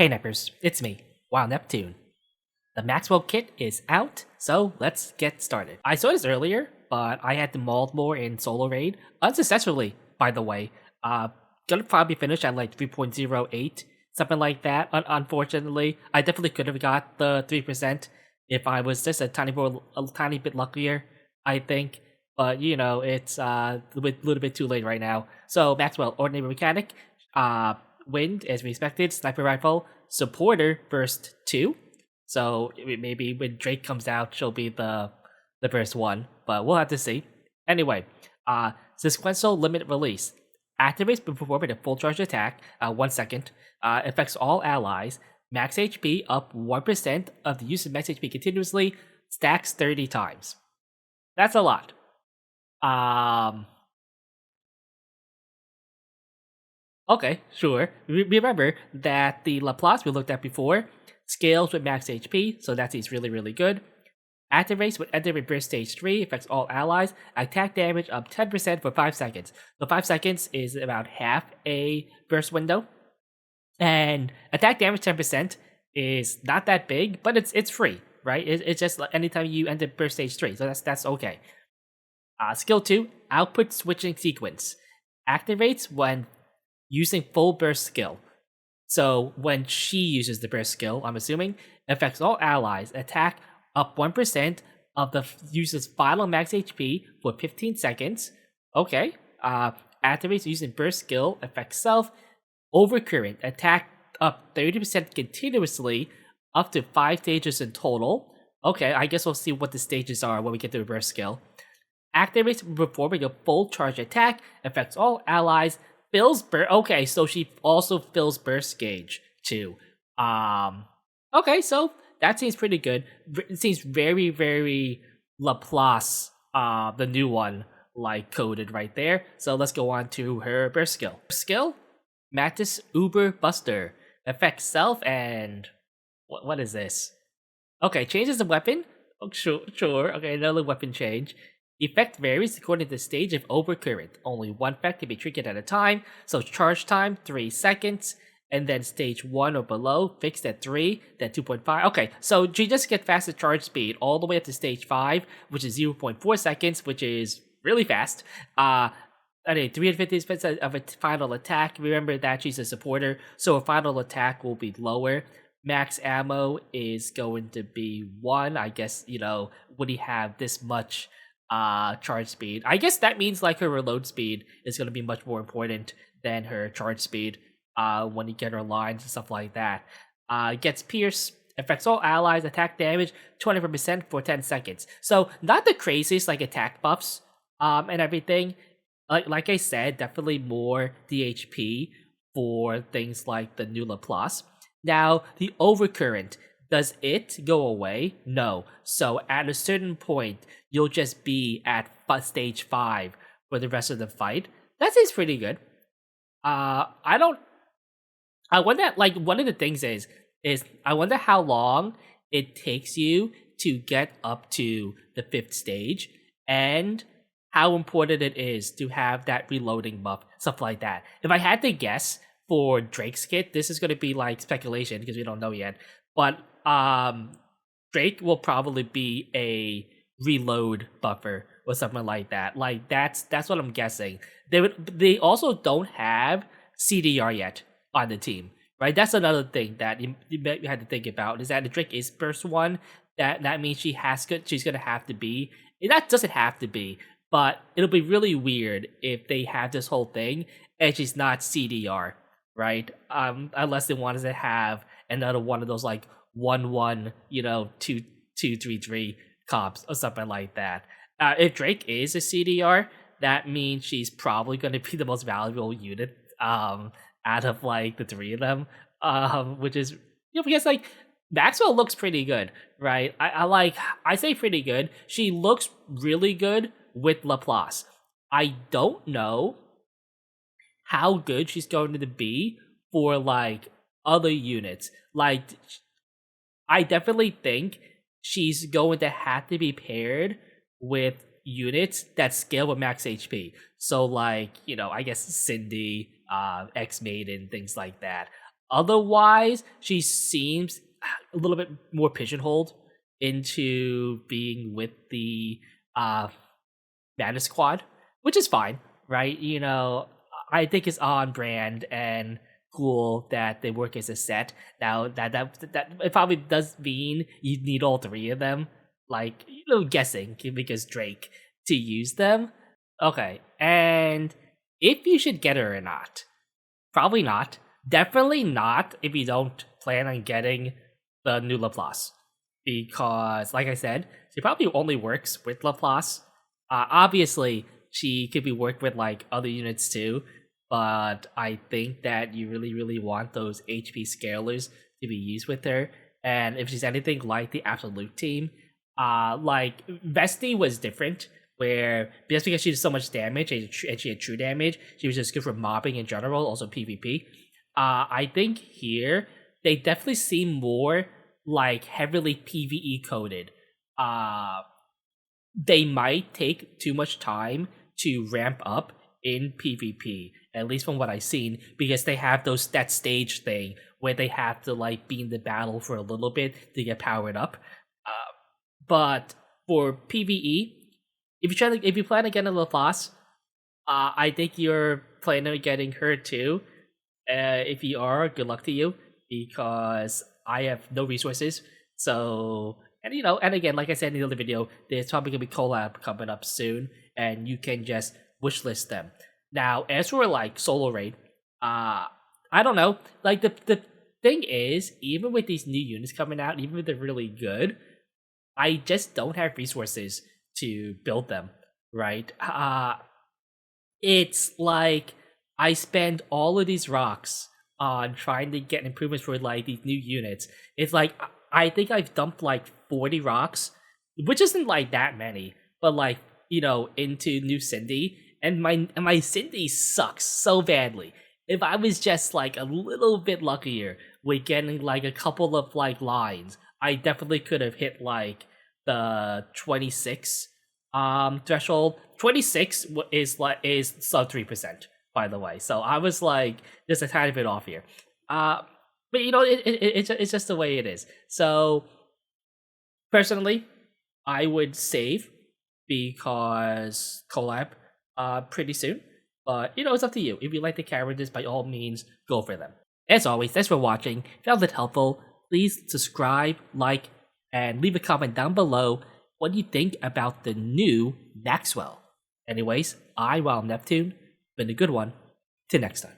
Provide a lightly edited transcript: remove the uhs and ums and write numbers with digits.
Hey Neppers, it's me, Wild Neptune. The Maxwell kit is out, so let's get started. I saw this earlier, but I had to mold more in solo raid, unsuccessfully, by the way. Gonna probably finish at like 3.08, something like that. Unfortunately, I definitely could have got the 3% if I was just a tiny bit luckier, I think. But you know, it's a little bit too late right now. So Maxwell, ordinary mechanic, wind as we expected, sniper rifle, supporter burst 2. So maybe when Drake comes out, she'll be the first one, but we'll have to see. Anyway, sequential limit release activates when performing a full charge attack. 1 second. Affects all allies. Max HP up 1% of the use of max HP continuously. Stacks 30 times. That's a lot. Okay, sure. Remember that the Laplace we looked at before scales with max HP, so that seems really, really good. Activates when entering burst stage 3, affects all allies. Attack damage up 10% for 5 seconds. So 5 seconds is about half a burst window. And attack damage 10% is not that big, but it's free, right? It's just like anytime you enter burst stage 3, so that's okay. Skill 2, output switching sequence. Activates when using full burst skill. So when she uses the burst skill, I'm assuming, affects all allies. Attack up 1% of the user's final max HP for 15 seconds. Okay. Activates using burst skill, affects self. Overcurrent, attack up 30% continuously, up to 5 stages in total. Okay, I guess we'll see what the stages are when we get to the burst skill. Activates when performing a full charge attack, affects all allies. Fills burst. Okay, so she also fills burst gauge too. Okay, so that seems pretty good. It seems very, very Laplace, the new one, like coded right there. So let's go on to her burst skill. Skill, Mattis Uber Buster, affects self and what is this? Okay, changes the weapon. Oh, sure. Okay, another weapon change. Effect varies according to the stage of overcurrent. Only one effect can be triggered at a time, so charge time 3 seconds, and then stage 1 or below, fixed at 3, then 2.5. Okay, so she just gets faster charge speed all the way up to stage 5, which is 0.4 seconds, which is really fast. 350% of a final attack. Remember that she's a supporter, so her final attack will be lower. Max ammo is going to be 1. I guess, would he have this much charge speed? I guess that means like her reload speed is going to be much more important than her charge speed when you get her lines and stuff like that. Gets pierce, affects all allies, attack damage 24% for 10 seconds. So not the craziest like attack buffs and everything. Like I said, definitely more DHP for things like the new Laplace. Now the overcurrent, does it go away? No. So at a certain point, you'll just be at stage 5 for the rest of the fight. That seems pretty good. I wonder, like, one of the things is I wonder how long it takes you to get up to the 5th stage, and how important it is to have that reloading buff, stuff like that. If I had to guess for Drake's kit, this is going to be like speculation because we don't know yet, but Drake will probably be a reload buffer or something like that. Like that's what I'm guessing. They also don't have CDR yet on the team, right? That's another thing that you had to think about, is that the Drake is burst 1. That means she's gonna have to be. That doesn't have to be, but it'll be really weird if they have this whole thing and she's not CDR, right? Unless they wanted to have another one of those like 1-1, 2-2-3-3 comps or something like that. If Drake is a CDR, that means she's probably going to be the most valuable unit out of like the 3 of them, which is, because like Maxwell looks pretty good, right? I say pretty good. She looks really good with Laplace. I don't know how good she's going to be for like other units. Like, I definitely think she's going to have to be paired with units that scale with max HP. So like, I guess Cindy, X-Maiden, things like that. Otherwise, she seems a little bit more pigeonholed into being with the Mana Squad, which is fine, right? I think it's on brand and cool that they work as a set. Now that it probably does mean you need all three of them, like guessing because Drake to use them. Okay, and if you should get her or not, probably not. Definitely not if you don't plan on getting the new Laplace, because like I said, she probably only works with Laplace. Obviously, she could be worked with like other units too, but I think that you really, really want those HP scalers to be used with her. And if she's anything like the Absolute team, like Vesti was different, where just because she did so much damage and she had true damage, she was just good for mobbing in general, also PvP. I think here they definitely seem more like heavily PvE coded. They might take too much time to ramp up in PvP, at least from what I've seen, because they have that stage thing where they have to like be in the battle for a little bit to get powered up. But for PvE, if you plan on getting a Laplace, I think you're planning on getting her too. If you are, good luck to you, because I have no resources. So, and again, like I said in the other video, there's probably gonna be collab coming up soon, and you can just wishlist them. Now, as for like solo raid, I don't know. Like the thing is, even with these new units coming out, even if they're really good, I just don't have resources to build them. Right? It's like I spend all of these rocks on trying to get improvements for like these new units. It's like I think I've dumped like 40 rocks, which isn't like that many, but like into new Cindy, and my Cindy sucks so badly. If I was just like a little bit luckier with getting like a couple of like lines, I definitely could have hit like the 26 threshold. 26 is sub 3%, by the way. So I was like just a tiny bit off here. But it's just the way it is. So personally, I would save because collab pretty soon. But it's up to you. If you like the characters, by all means, go for them. As always, thanks for watching. If you found it helpful, please subscribe, like, and leave a comment down below what you think about the new Maxwell. Anyways, I'm Neptune. Been a good one. Till next time.